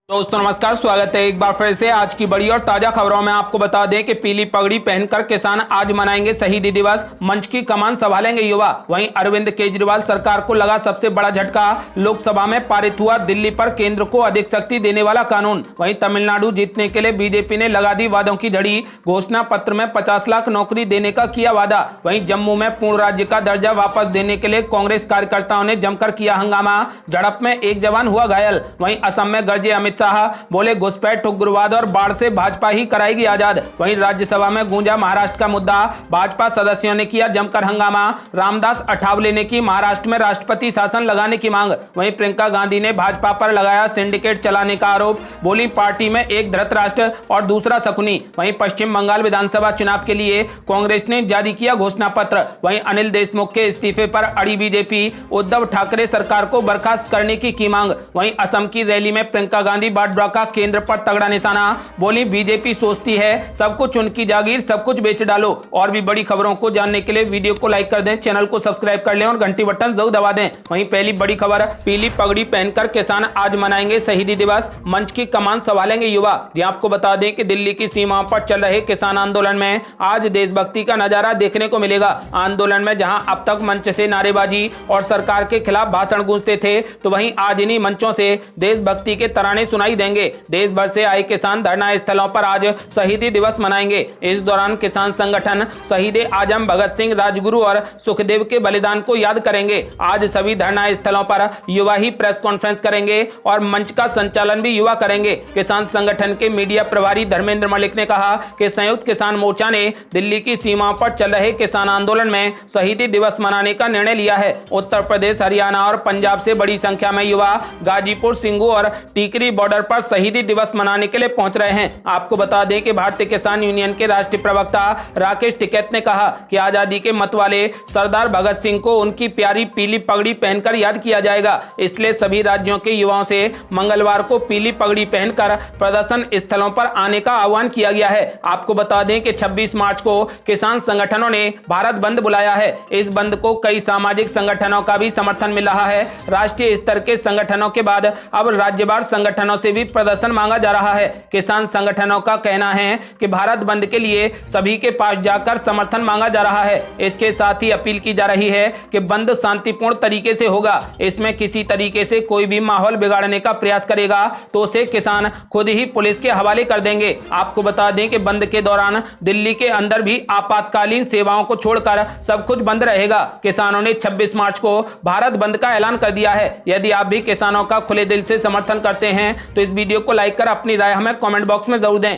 दोस्तों नमस्कार, स्वागत है एक बार फिर से आज की बड़ी और ताजा खबरों में। आपको बता दें कि पीली पगड़ी पहनकर किसान आज मनाएंगे शहीदी दिवस, मंच की कमान संभालेंगे युवा। वहीं अरविंद केजरीवाल सरकार को लगा सबसे बड़ा झटका, लोकसभा में पारित हुआ दिल्ली पर केंद्र को अधिक शक्ति देने वाला कानून। वहीं तमिलनाडु जीतने के लिए बीजेपी ने लगा दी वादों की झड़ी, घोषणा पत्र में 50 लाख नौकरी देने का किया वादा। वहीं जम्मू में पूर्ण राज्य का दर्जा वापस देने के लिए कांग्रेस कार्यकर्ताओं ने जमकर किया हंगामा, झड़प में एक जवान हुआ घायल। वहीं असम में गरजे अमित शाह, बोले घुसपैठ, उग्रवाद और बाढ़ से भाजपा ही कराएगी आजाद। वहीं राज्यसभा में गूंजा महाराष्ट्र का मुद्दा, भाजपा सदस्यों ने किया जमकर हंगामा, रामदास अठावले ने की महाराष्ट्र में राष्ट्रपति शासन लगाने की मांग। वहीं प्रियंका गांधी ने भाजपा पर लगाया सिंडिकेट चलाने का आरोप, बोली पार्टी में एक धृतराष्ट्र और दूसरा शकुनी। वहीं पश्चिम बंगाल विधानसभा चुनाव के लिए कांग्रेस ने जारी किया घोषणा पत्र। वहीं अनिल देशमुख के इस्तीफे पर अड़ी बीजेपी, उद्धव ठाकरे सरकार को बर्खास्त करने की मांग। वहीं असम की रैली में प्रियंका गांधी बाड्रा का केंद्र पर तगड़ा निशाना, बोली बीजेपी सोचती है सब कुछ उनकी जागीर, सब कुछ बेच डालो। और भी बड़ी खबरों को जानने के लिए वीडियो को लाइक कर दें, चैनल को सब्सक्राइब कर लें और घंटी बटन जरूर दबा दें। वहीं पहली बड़ी खबर, पीली पगड़ी पहनकर किसान आज मनाएंगे शहीदी दिवस, मंच की कमान संभालेंगे युवा। आपको बता दें कि दिल्ली की सीमाओं पर चल रहे किसान आंदोलन में आज देशभक्ति का नजारा देखने को मिलेगा। आंदोलन में जहां अब तक मंच से नारेबाजी और सरकार के खिलाफ भाषण गूंजते थे, तो वहीं आज इन्हीं मंचों से देशभक्ति के तराने सुनाई देंगे। देश भर से आए किसान धरना स्थलों पर आज शहीदी दिवस मनाएंगे। इस दौरान किसान संगठन शहीद आजम भगत सिंह, राजगुरु और सुखदेव के बलिदान को याद करेंगे। आज सभी धरना स्थलों पर युवा ही प्रेस कॉन्फ्रेंस करेंगे और मंच का संचालन भी युवा करेंगे। किसान संगठन के मीडिया प्रभारी धर्मेंद्र मलिक ने कहा कि संयुक्त किसान मोर्चा ने दिल्ली की सीमाओं पर चल रहे किसान आंदोलन में शहीदी दिवस मनाने का निर्णय लिया है। उत्तर प्रदेश, हरियाणा और पंजाब से बड़ी संख्या में युवा गाजीपुर, सिंगू और टीकरी बॉर्डर पर शहीदी दिवस मनाने के लिए पहुंच रहे हैं। आपको बता दें कि भारतीय किसान यूनियन के राष्ट्रीय प्रवक्ता राकेश टिकैत ने कहा कि आजादी के मत वाले सरदार भगत सिंह को उनकी प्यारी पीली पगड़ी पहनकर याद किया जाएगा। इसलिए सभी राज्यों के युवाओं से मंगलवार को पीली पगड़ी पहनकर प्रदर्शन स्थलों पर आने का आह्वान किया गया है। आपको बता दें कि 26 मार्च को किसान संगठनों ने भारत बंद बुलाया है। इस बंद को कई सामाजिक संगठनों का भी समर्थन मिल रहा है। राष्ट्रीय स्तर के संगठनों के बाद अब राज्यवार संगठनों से भी प्रदर्शन मांगा जा रहा है। किसान संगठनों का कहना है कि भारत बंद के लिए सभी के पास जाकर समर्थन मांगा जा रहा है। इसके साथ ही अपील की जा रही है कि बंद शांतिपूर्ण तरीके से होगा। इसमें किसी तरीके से कोई भी माहौल बिगाड़ने का प्रयास करेगा तो उसे किसान खुद ही पुलिस के हवाले कर देंगे। आपको बता दें कि बंद के दौरान दिल्ली के अंदर भी आपातकालीन सेवाओं को छोड़कर सब कुछ बंद रहेगा। किसानों ने 26 मार्च को भारत बंद का ऐलान कर दिया है। यदि आप भी किसानों का खुले दिल से समर्थन करते हैं तो इस वीडियो को लाइक कर अपनी राय हमें कमेंट बॉक्स में जरूर दें।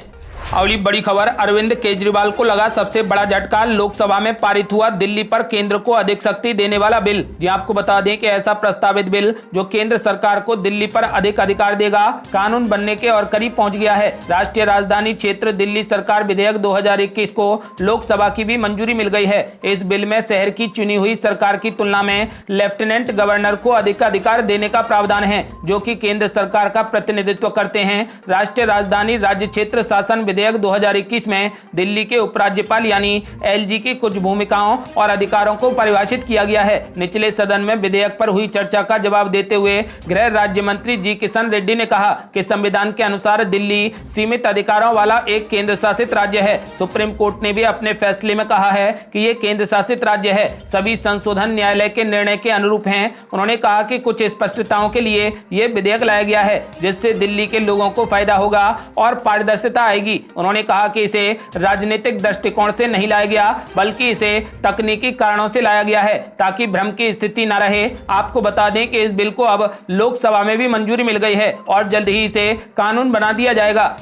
अगली बड़ी खबर, अरविंद केजरीवाल को लगा सबसे बड़ा झटका, लोकसभा में पारित हुआ दिल्ली पर केंद्र को अधिक शक्ति देने वाला बिल। जी आपको बता दें कि ऐसा प्रस्तावित बिल जो केंद्र सरकार को दिल्ली पर अधिक अधिकार देगा, कानून बनने के और करीब पहुंच गया है। राष्ट्रीय राजधानी क्षेत्र दिल्ली सरकार विधेयक 2021 को लोकसभा की भी मंजूरी मिल गई है। इस बिल में शहर की चुनी हुई सरकार की तुलना में लेफ्टिनेंट गवर्नर को अधिक अधिकार देने का प्रावधान है, जो कि केंद्र सरकार का प्रतिनिधित्व करते हैं। राष्ट्रीय राजधानी राज्य क्षेत्र शासन विधेयक 2021 में दिल्ली के उपराज्यपाल यानी एलजी की कुछ भूमिकाओं और अधिकारों को परिभाषित किया गया है। निचले सदन में विधेयक पर हुई चर्चा का जवाब देते हुए गृह राज्य मंत्री जी किशन रेड्डी ने कहा कि संविधान के अनुसार दिल्ली सीमित अधिकारों वाला एक केंद्र शासित राज्य है। सुप्रीम कोर्ट ने भी अपने फैसले में कहा है कि यह केंद्र शासित राज्य है। सभी संशोधन न्यायालय के निर्णय के अनुरूप हैं। उन्होंने कहा कि कुछ स्पष्टताओं के लिए यह विधेयक लाया गया है, जिससे दिल्ली के लोगों को फायदा होगा और पारदर्शिता आएगी। उन्होंने कहा कि इसे राजनीतिक दृष्टिकोण से नहीं लाया गया, बल्कि इसे तकनीकी कारणों से लाया गया है ताकि भ्रम की स्थिति न रहे। आपको बता दें कि इस बिल को अब लोकसभा में भी मंजूरी मिल गई है और जल्द ही इसे कानून बना दिया जाएगा।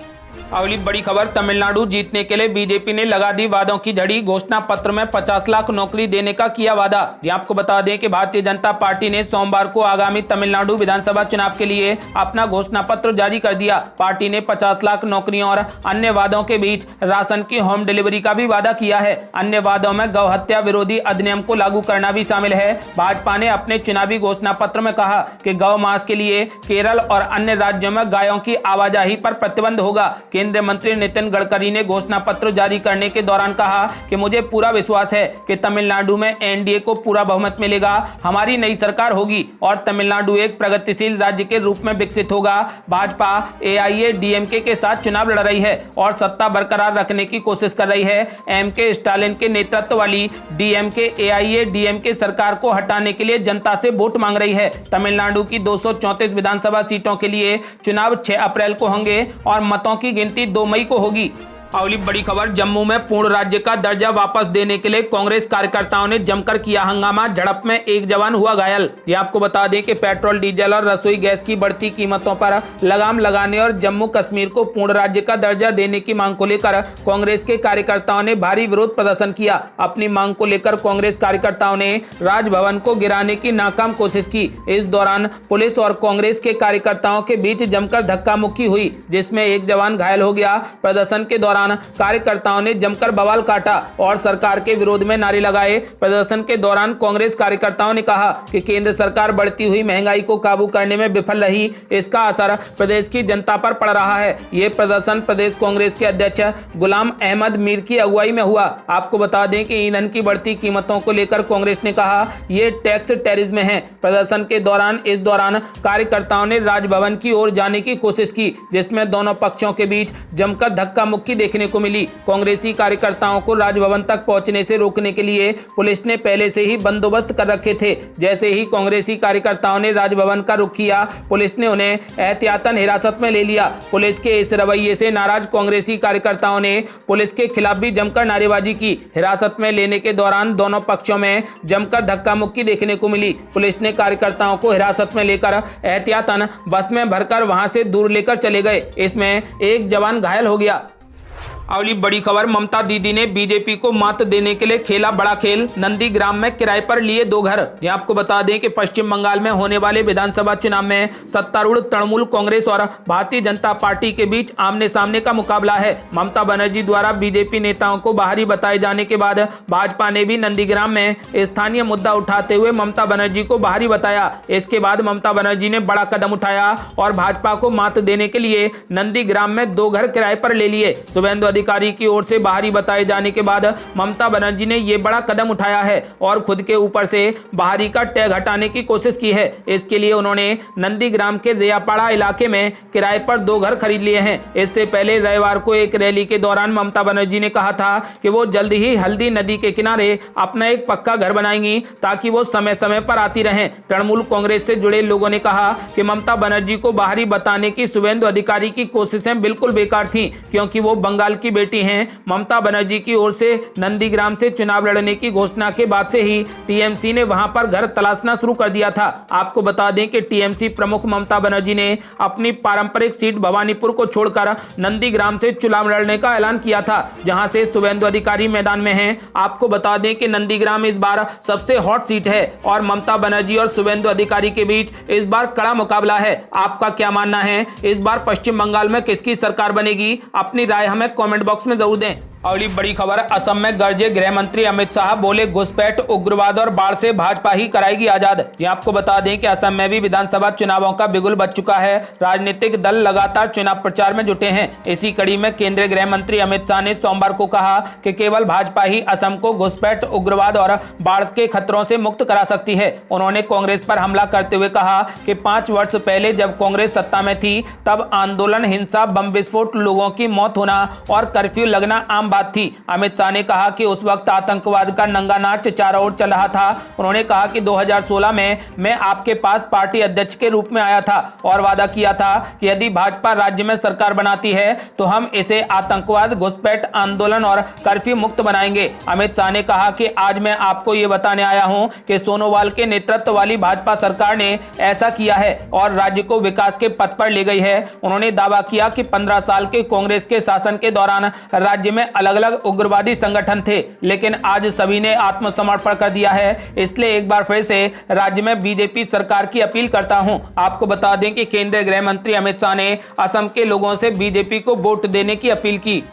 अगली बड़ी खबर, तमिलनाडु जीतने के लिए बीजेपी ने लगा दी वादों की झड़ी, घोषणा पत्र में 50 लाख नौकरी देने का किया वादा। आपको बता दें कि भारतीय जनता पार्टी ने सोमवार को आगामी तमिलनाडु विधानसभा चुनाव के लिए अपना घोषणा पत्र जारी कर दिया। पार्टी ने 50 लाख नौकरियों और अन्य वादों के बीच राशन की होम डिलीवरी का भी वादा किया है। अन्य वादों में गौ हत्या विरोधी अधिनियम को लागू करना भी शामिल है। भाजपा ने अपने चुनावी घोषणा पत्र में कहा कि गौ मांस के लिए केरल और अन्य राज्यों में गायों की आवाजाही पर प्रतिबंध होगा। केंद्रीय मंत्री नितिन गडकरी ने घोषणा पत्र जारी करने के दौरान कहा कि मुझे पूरा विश्वास है कि तमिलनाडु में एनडीए को पूरा बहुमत मिलेगा, हमारी नई सरकार होगी और तमिलनाडु एक प्रगतिशील राज्य के रूप में विकसित होगा। भाजपा एआईएडीएमके के साथ चुनाव लड़ रही है और सत्ता बरकरार रखने की कोशिश कर रही है। एमके स्टालिन के नेतृत्व वाली डीएमके एआईएडीएमके सरकार को हटाने के लिए जनता से वोट मांग रही है। तमिलनाडु की 234 विधानसभा सीटों के लिए चुनाव 6 अप्रैल को होंगे और मतों की गिनती 2 मई को होगी। अगली बड़ी खबर, जम्मू में पूर्ण राज्य का दर्जा वापस देने के लिए कांग्रेस कार्यकर्ताओं ने जमकर किया हंगामा, झड़प में एक जवान हुआ घायल। ये आपको बता दें कि पेट्रोल, डीजल और रसोई गैस की बढ़ती कीमतों पर लगाम लगाने और जम्मू कश्मीर को पूर्ण राज्य का दर्जा देने की मांग को लेकर कांग्रेस के कार्यकर्ताओं ने भारी विरोध प्रदर्शन किया। अपनी मांग को लेकर कांग्रेस कार्यकर्ताओं ने राजभवन को गिराने की नाकाम कोशिश की। इस दौरान पुलिस और कांग्रेस के कार्यकर्ताओं के बीच जमकर धक्का मुक्की हुई, जिसमें एक जवान घायल हो गया। प्रदर्शन के दौरान कार्यकर्ताओं ने जमकर बवाल काटा और सरकार के विरोध में नारे लगाए। प्रदर्शन के दौरान कांग्रेस कार्यकर्ताओं ने कहा कि केंद्र सरकार बढ़ती हुई महंगाई को काबू करने में विफल रही, इसका असर प्रदेश की जनता पर पड़ रहा है। ये प्रदर्शन प्रदेश कांग्रेस के अध्यक्ष गुलाम अहमद मीर की अगुवाई में हुआ। आपको बता दें कि ईंधन की बढ़ती कीमतों को लेकर कांग्रेस ने कहा ये टैक्स टेररिज्म है। प्रदर्शन के दौरान कार्यकर्ताओं ने राजभवन की ओर जाने की कोशिश की, जिसमें दोनों पक्षों के बीच जमकर धक्का मुक्की देखने को मिली। कांग्रेसी कार्यकर्ताओं को राजभवन तक पहुंचने से रोकने के लिए पुलिस ने पहले से ही बंदोबस्त कर रखे थे। जैसे ही कांग्रेसी कार्यकर्ताओं ने राजभवन का रुख किया, पुलिस ने उन्हें एहतियातन हिरासत में ले लिया। पुलिस के इस रवैये से नाराज कांग्रेसी कार्यकर्ताओं ने पुलिस के खिलाफ भी जमकर नारेबाजी की। हिरासत में लेने के दौरान दोनों पक्षों में जमकर धक्का मुक्की देखने को मिली। पुलिस ने कार्यकर्ताओं को हिरासत में लेकर एहतियातन बस में भरकर वहां से दूर लेकर चले गए। इसमें एक जवान घायल हो गया। अगली बड़ी खबर, ममता दीदी ने बीजेपी को मात देने के लिए खेला बड़ा खेल, नंदीग्राम में किराए पर लिए 2 घर। ये आपको बता दें कि पश्चिम बंगाल में होने वाले विधानसभा चुनाव में सत्तारूढ़ तृणमूल कांग्रेस और भारतीय जनता पार्टी के बीच आमने सामने का मुकाबला है। ममता बनर्जी द्वारा बीजेपी नेताओं को बाहरी बताए जाने के बाद भाजपा ने भी नंदीग्राम में स्थानीय मुद्दा उठाते हुए ममता बनर्जी को बाहरी बताया। इसके बाद ममता बनर्जी ने बड़ा कदम उठाया और भाजपा को मात देने के लिए नंदीग्राम में 2 घर किराए पर ले लिए। शुभेंदु अधिकारी की ओर से बाहरी बताए जाने के बाद ममता बनर्जी ने यह बड़ा कदम उठाया है और खुद के ऊपर से बाहरी का टैग हटाने की कोशिश की है। इसके लिए उन्होंने नंदीग्राम के रेयापाड़ा इलाके में किराए पर 2 घर खरीद लिए हैं। इससे पहले रविवार को एक रैली के दौरान ममता बनर्जी ने कहा था कि वो जल्द ही हल्दी नदी के किनारे अपना एक पक्का घर बनाएंगी ताकि वो समय समय पर आती रहें। तृणमूल कांग्रेस से जुड़े लोगों ने कहा कि ममता बनर्जी को बाहरी बताने की शुभेंदु अधिकारी की कोशिशें बिल्कुल बेकार थी, क्योंकि वो बंगाल की बेटी हैं। ममता बनर्जी की ओर से नंदीग्राम से चुनाव लड़ने की घोषणा के बाद से ही टीएमसी ने वहां पर घर तलाशना शुरू कर दिया था। आपको बता दें कि टीएमसी प्रमुख ममता बनर्जी ने अपनी पारंपरिक सीट भवानीपुर को छोड़कर नंदीग्राम से चुनाव लड़ने का ऐलान किया था, जहां से शुभेंदु अधिकारी मैदान में हैं। आपको बता दें कि नंदीग्राम इस बार सबसे हॉट सीट है और ममता बनर्जी और शुभेंदु अधिकारी के बीच इस बार कड़ा मुकाबला है। आपका क्या मानना है, इस बार पश्चिम बंगाल में किसकी सरकार बनेगी? अपनी राय हमें कमेंट बॉक्स में जरूर दें। अगली बड़ी खबर, असम में गरजे गृह मंत्री अमित शाह, बोले घुसपैठ, उग्रवाद और बाढ़ से भाजपा ही कराएगी आजाद। ये आपको बता दें कि असम में भी विधानसभा चुनावों का बिगुल बज चुका है। राजनीतिक दल लगातार चुनाव प्रचार में जुटे हैं। इसी कड़ी में केंद्रीय गृह मंत्री अमित शाह ने सोमवार को कहा कि केवल भाजपा ही असम को घुसपैठ, उग्रवाद और बाढ़ के खतरों से मुक्त करा सकती है। उन्होंने कांग्रेस पर हमला करते हुए कहा कि 5 वर्ष पहले जब कांग्रेस सत्ता में थी तब आंदोलन, हिंसा, बम विस्फोट, लोगों की मौत होना और कर्फ्यू लगना आम बात थी। अमित शाह ने कहा कि उस वक्त आतंकवाद का नंगा नाच चारों ओर चल रहा था। उन्होंने कहा कि 2016 में मैं आपके पास पार्टी अध्यक्ष के रूप में आया था और वादा किया था कि यदि भाजपा राज्य में सरकार बनाती है तो हम इसे आतंकवाद, घुसपैठ, आंदोलन और कर्फ्यू मुक्त बनाएंगे। अमित शाह ने कहा कि आज मैं आपको ये बताने आया हूं कि सोनोवाल के नेतृत्व वाली भाजपा सरकार ने ऐसा किया है और राज्य को विकास के पथ पर ले गई है। उन्होंने दावा किया कि 15 साल के कांग्रेस के शासन के दौरान राज्य में अलग अलग उग्रवादी संगठन थे, लेकिन आज सभी ने आत्मसमर्पण कर दिया है। इसलिए एक बार फिर से राज्य में बीजेपी सरकार की अपील करता हूं। आपको बता दें कि केंद्रीय गृह मंत्री अमित शाह ने असम के लोगों से बीजेपी को वोट देने की अपील की।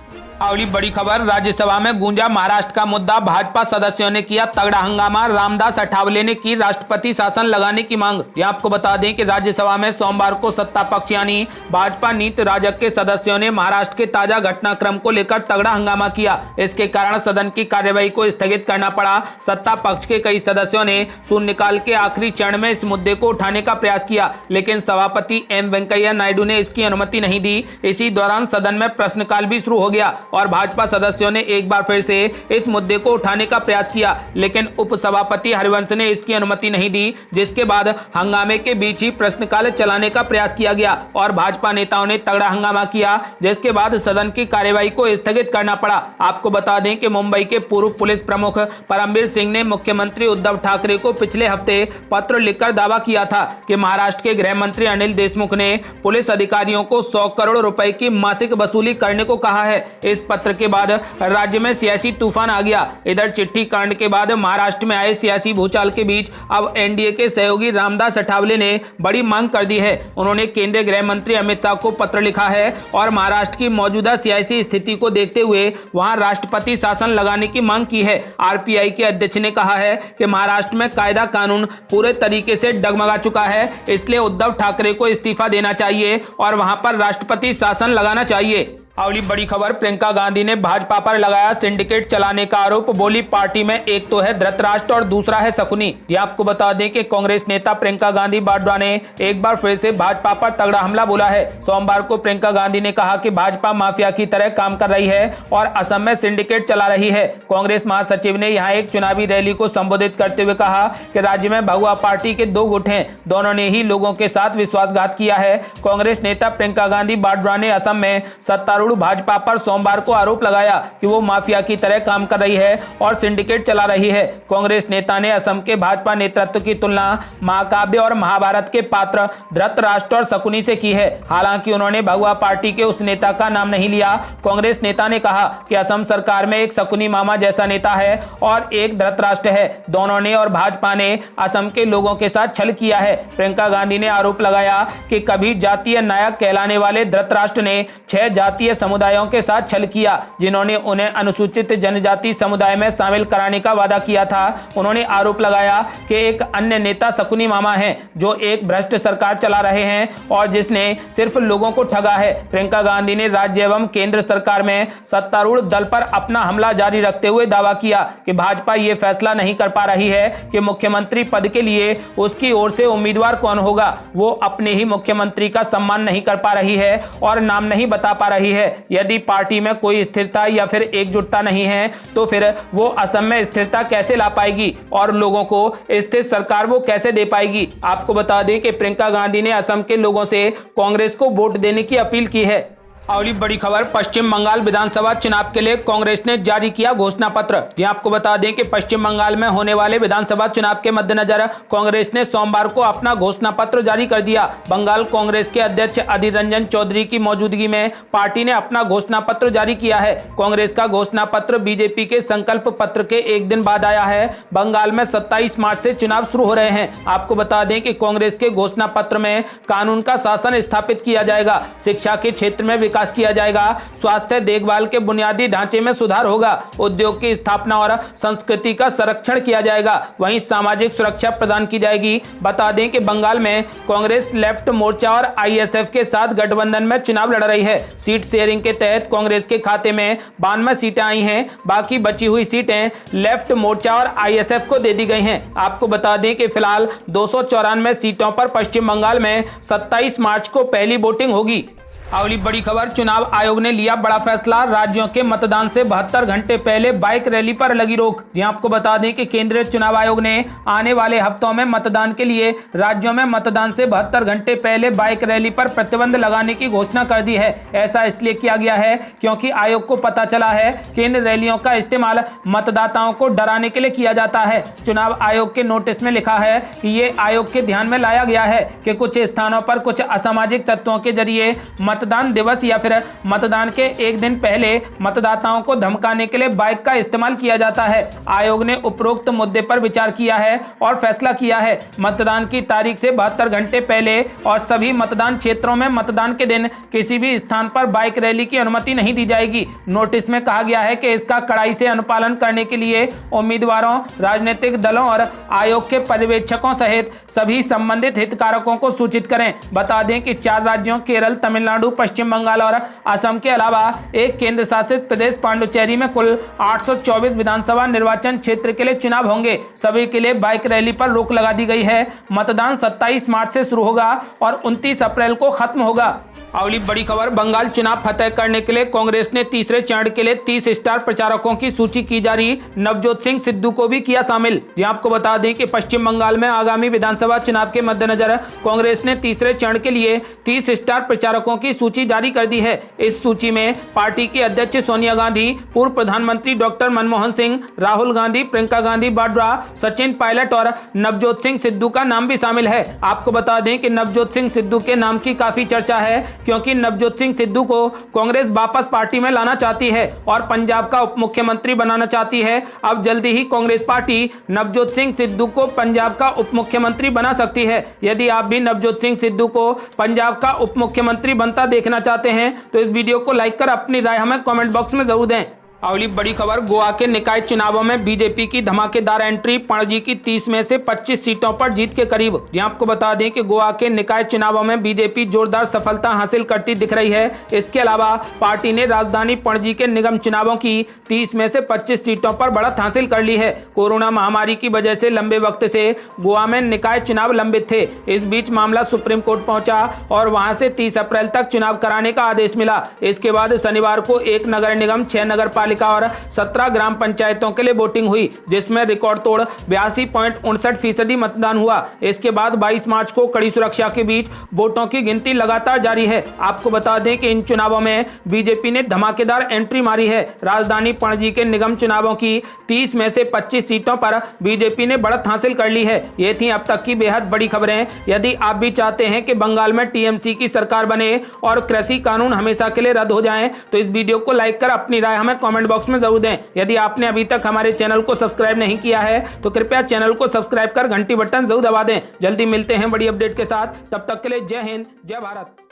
अगली बड़ी खबर, राज्यसभा में गूंजा महाराष्ट्र का मुद्दा, भाजपा सदस्यों ने किया तगड़ा हंगामा, रामदास अठावले ने की राष्ट्रपति शासन लगाने की मांग। ये आपको बता दें कि राज्यसभा में सोमवार को सत्ता पक्ष यानी भाजपा नीति राजग के सदस्यों ने महाराष्ट्र के ताजा घटनाक्रम को लेकर तगड़ा हंगामा किया। इसके कारण सदन की कार्यवाही को स्थगित करना पड़ा। सत्ता पक्ष के कई सदस्यों ने शून्यकाल के आखिरी चरण में इस मुद्दे को उठाने का प्रयास किया, लेकिन सभापति एम वेंकैया नायडू ने इसकी अनुमति नहीं दी। इसी दौरान सदन में प्रश्नकाल भी शुरू हो गया और भाजपा सदस्यों ने एक बार फिर से इस मुद्दे को उठाने का प्रयास किया, लेकिन उपसभापति हरिवंश ने इसकी अनुमति नहीं दी, जिसके बाद हंगामे के बीच ही प्रश्नकाल चलाने का प्रयास किया गया और भाजपा नेताओं ने तगड़ा हंगामा किया, जिसके बाद सदन की कार्यवाही को स्थगित करना पड़ा। आपको बता दें कि मुंबई के पूर्व पुलिस प्रमुख परमबीर सिंह ने मुख्यमंत्री उद्धव ठाकरे को पिछले हफ्ते पत्र लिखकर दावा किया था कि महाराष्ट्र के गृह मंत्री अनिल देशमुख ने पुलिस अधिकारियों को 100 करोड़ रुपए की मासिक वसूली करने को कहा है। इस पत्र के बाद राज्य में सियासी तूफान आ गया। इधर चिट्ठी कांड के बाद महाराष्ट्र में आए सियासी भूचाल के बीच अब एनडीए के सहयोगी रामदास अठावले ने बड़ी मांग कर दी है। उन्होंने केंद्रीय गृह मंत्री अमित शाह को पत्र लिखा है और महाराष्ट्र की मौजूदा सियासी स्थिति को देखते हुए वहां राष्ट्रपति शासन लगाने की मांग की है। आरपीआई के अध्यक्ष ने कहा है कि महाराष्ट्र में कायदा कानून पूरे तरीके से डगमगा चुका है, इसलिए उद्धव ठाकरे को इस्तीफा देना चाहिए और वहां पर राष्ट्रपति शासन लगाना चाहिए। अगली बड़ी खबर, प्रियंका गांधी ने भाजपा पर लगाया सिंडिकेट चलाने का आरोप, बोली पार्टी में एक तो है धृतराष्ट्र और दूसरा है शकुनी। ये आपको बता दें कि कांग्रेस नेता प्रियंका गांधी वाड्रा ने एक बार फिर से भाजपा पर तगड़ा हमला बोला है। सोमवार को प्रियंका गांधी ने कहा कि भाजपा माफिया की तरह काम कर रही है और असम में सिंडिकेट चला रही है। कांग्रेस महासचिव ने यहाँ एक चुनावी रैली को संबोधित करते हुए कहा कि राज्य में भगवा पार्टी के 2 गुट हैं, दोनों ने ही लोगों के साथ विश्वासघात किया है। कांग्रेस नेता प्रियंका गांधी वाड्रा ने असम में सत्तारूढ़ भाजपा पर सोमवार को आरोप लगाया कि वो माफिया की तरह काम कर रही है और सिंडिकेट चला रही है। कांग्रेस नेता ने असम के भाजपा नेतृत्व की तुलना महाकाव्य और महाभारत के पात्र धृतराष्ट्र और शकुनी से की है। हालांकि उन्होंने भगवा पार्टी के उस नेता का नाम नहीं लिया। कांग्रेस नेता ने कहा कि असम सरकार में एक शकुनी मामा जैसा नेता है और एक धृतराष्ट्र है। दोनों ने और भाजपा ने असम के लोगों के साथ छल किया है। प्रियंका गांधी ने आरोप लगाया कि कभी जातीय नायक कहलाने वाले धृतराष्ट्र ने 6 जातीय समुदायों के साथ छल किया, जिन्होंने उन्हें अनुसूचित जनजाति समुदाय में शामिल कराने का वादा किया था। उन्होंने आरोप लगाया कि एक अन्य नेता शकुनी मामा है जो एक भ्रष्ट सरकार चला रहे हैं और जिसने सिर्फ लोगों को ठगा है। प्रियंका गांधी ने राज्य एवं केंद्र सरकार में सत्तारूढ़ दल पर अपना हमला जारी रखते हुए दावा किया कि भाजपा ये फैसला नहीं कर पा रही है कि मुख्यमंत्री पद के लिए उसकी ओर से उम्मीदवार कौन होगा। वो अपने ही मुख्यमंत्री का सम्मान नहीं कर पा रही है और नाम नहीं बता पा रही है। यदि पार्टी में कोई स्थिरता या फिर एकजुटता नहीं है तो फिर वो असम में स्थिरता कैसे ला पाएगी और लोगों को स्थिर सरकार वो कैसे दे पाएगी। आपको बता दें कि प्रियंका गांधी ने असम के लोगों से कांग्रेस को वोट देने की अपील की है। अगली बड़ी खबर, पश्चिम बंगाल विधानसभा चुनाव के लिए कांग्रेस ने जारी किया घोषणा पत्र। ये आपको बता दें कि पश्चिम बंगाल में होने वाले विधानसभा चुनाव के मद्देनजर कांग्रेस ने सोमवार को अपना घोषणा पत्र जारी कर दिया। बंगाल कांग्रेस के अध्यक्ष अधीर रंजन चौधरी की मौजूदगी में पार्टी ने अपना घोषणा पत्र जारी किया है। कांग्रेस का घोषणा पत्र बीजेपी के संकल्प पत्र के एक दिन बाद आया है। बंगाल में 27 मार्च से चुनाव शुरू हो रहे हैं। आपको बता दें कि कांग्रेस के घोषणा पत्र में कानून का शासन स्थापित किया जाएगा, शिक्षा के क्षेत्र में विकास किया जाएगा, स्वास्थ्य देखभाल के बुनियादी ढांचे में सुधार होगा, उद्योग की स्थापना और संस्कृति का संरक्षण किया जाएगा, वहीं सामाजिक सुरक्षा प्रदान की जाएगी। बता दें कि बंगाल में कांग्रेस लेफ्ट मोर्चा और आईएसएफ के साथ गठबंधन में चुनाव लड़ रही है। सीट शेयरिंग के तहत कांग्रेस के खाते में 92 सीटें आई हैं, बाकी बची हुई सीटें लेफ्ट मोर्चा और आईएसएफ को दे दी गई हैं। आपको बता दें कि फिलहाल 294 सीटों पर पश्चिम बंगाल में 27 मार्च को पहली वोटिंग होगी। अगली बड़ी खबर, चुनाव आयोग ने लिया बड़ा फैसला, राज्यों के मतदान से 72 घंटे पहले बाइक रैली पर लगी रोक। यहाँ आपको बता दें कि केंद्रीय चुनाव आयोग ने आने वाले हफ्तों में मतदान के लिए राज्यों में मतदान से 72 घंटे पहले बाइक रैली पर प्रतिबंध लगाने की घोषणा कर दी है। ऐसा इसलिए किया गया है क्योंकि आयोग को पता चला है कि इन रैलियों का इस्तेमाल मतदाताओं को डराने के लिए किया जाता है। चुनाव आयोग के नोटिस में लिखा है कि ये आयोग के ध्यान में लाया गया है कि कुछ स्थानों पर कुछ असामाजिक तत्वों के जरिए मतदान दिवस या फिर मतदान के एक दिन पहले मतदाताओं को धमकाने के लिए बाइक का इस्तेमाल किया जाता है। आयोग ने उपरोक्त मुद्दे पर विचार किया है और फैसला किया है। मतदान की तारीख से 72 घंटे पहले और सभी मतदान क्षेत्रों में मतदान के दिन किसी भी स्थान पर बाइक रैली की अनुमति नहीं दी जाएगी। नोटिस में कहा गया है कि इसका कड़ाई से अनुपालन करने के लिए उम्मीदवारों, राजनीतिक दलों और आयोग के पर्यवेक्षकों सहित सभी संबंधित हितधारकों को सूचित करें। बता दें कि 4 राज्यों केरल, तमिलनाडु, पश्चिम बंगाल और असम के अलावा एक केंद्र शासित प्रदेश पुडुचेरी में कुल 824 विधानसभा निर्वाचन क्षेत्र के लिए चुनाव होंगे। सभी के लिए बाइक रैली पर रोक लगा दी गई है। मतदान 27 मार्च से शुरू होगा और 29 अप्रैल को खत्म होगा। अगली बड़ी खबर, बंगाल चुनाव फतेह करने के लिए कांग्रेस ने तीसरे चरण के लिए 30 स्टार प्रचारकों की सूची की जारी। नवजोत सिंह सिद्धू को भी किया शामिल। जी आपको बता दें कि पश्चिम बंगाल में आगामी विधानसभा चुनाव के मद्देनजर कांग्रेस ने तीसरे चरण के लिए 30 स्टार प्रचारकों की सूची जारी कर दी है। इस सूची में पार्टी की अध्यक्ष सोनिया गांधी, पूर्व प्रधानमंत्री डॉक्टर मनमोहन सिंह, राहुल गांधी, प्रियंका गांधी वाड्रा, सचिन पायलट और नवजोत सिंह सिद्धू का नाम भी शामिल है। आपको बता दें कि नवजोत सिंह सिद्धू के नाम की काफी चर्चा है, क्योंकि नवजोत सिंह सिद्धू को कांग्रेस वापस पार्टी में लाना चाहती है और पंजाब का उप मुख्यमंत्री बनाना चाहती है। अब जल्दी ही कांग्रेस पार्टी नवजोत सिंह सिद्धू को पंजाब का उप मुख्यमंत्री बना सकती है। यदि आप भी नवजोत सिंह सिद्धू को पंजाब का उप मुख्यमंत्री बनता देखना चाहते हैं तो इस वीडियो को लाइक कर अपनी राय हमें कमेंट बॉक्स में जरूर दें। अगली बड़ी खबर, गोवा के निकाय चुनावों में बीजेपी की धमाकेदार एंट्री। पणजी की 30 में से 25 सीटों पर जीत के करीब। यहाँ आपको बता दें कि गोवा के निकाय चुनावों में बीजेपी जोरदार सफलता हासिल करती दिख रही है। इसके अलावा पार्टी ने राजधानी पणजी के निगम चुनावों की 30 में से 25 सीटों पर बढ़त हासिल कर ली है। कोरोना महामारी की वजह से लंबे वक्त से गोवा में निकाय चुनाव लंबित थे। इस बीच मामला सुप्रीम कोर्ट पहुंचा और वहां से 30 अप्रैल तक चुनाव कराने का आदेश मिला। इसके बाद शनिवार को 1 नगर निगम, 6 नगर और 17 ग्राम पंचायतों के लिए वोटिंग हुई, जिसमें रिकॉर्ड तोड़ 82.59% मतदान हुआ। इसके बाद 22 मार्च को कड़ी सुरक्षा के बीच वोटों की गिनती लगातार जारी है। आपको बता दें कि इन चुनावों में बीजेपी ने धमाकेदार एंट्री मारी है। राजधानी पणजी के निगम चुनावों की 30 में से 25 सीटों पर बीजेपी ने बढ़त हासिल कर ली है। ये थी अब तक की बेहद बड़ी खबरें। यदि आप भी चाहते हैं कि बंगाल में टीएमसी की सरकार बने और कृषि कानून हमेशा के लिए रद्द हो जाएं, तो इस वीडियो को लाइक कर अपनी राय हमें कमेंट बॉक्स में जरूर दें। यदि आपने अभी तक हमारे चैनल को सब्सक्राइब नहीं किया है तो कृपया चैनल को सब्सक्राइब कर घंटी बटन जरूर दबा दें। जल्दी मिलते हैं बड़ी अपडेट के साथ। तब तक के लिए जय हिंद, जय भारत।